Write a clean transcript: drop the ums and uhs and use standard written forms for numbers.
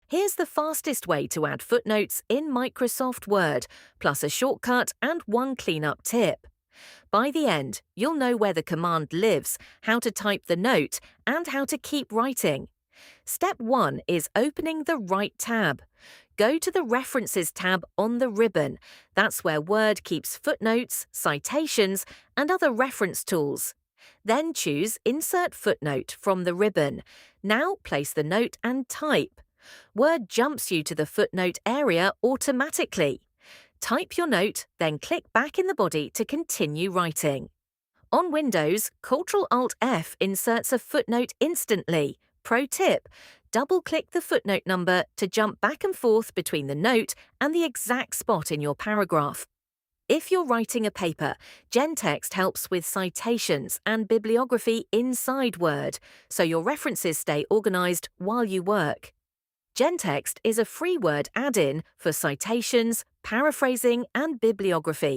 Here's the fastest way to add footnotes in Microsoft Word, plus a shortcut and one cleanup tip. By the end, you'll know where the command lives, how to type the note, and how to keep writing. Step 1 is opening the right tab. Go to the References tab on the ribbon. That's where Word keeps footnotes, citations, and other reference tools. Then choose Insert Footnote from the ribbon. Now place the note and type. Word jumps you to the footnote area automatically. Type your note, then click back in the body to continue writing. On Windows, Ctrl-Alt-F inserts a footnote instantly. Pro tip: double-click the footnote number to jump back and forth between the note and the exact spot in your paragraph. If you're writing a paper, GenText helps with citations and bibliography inside Word, so your references stay organized while you work. GenText is a free Word add-in for citations, paraphrasing, and bibliography.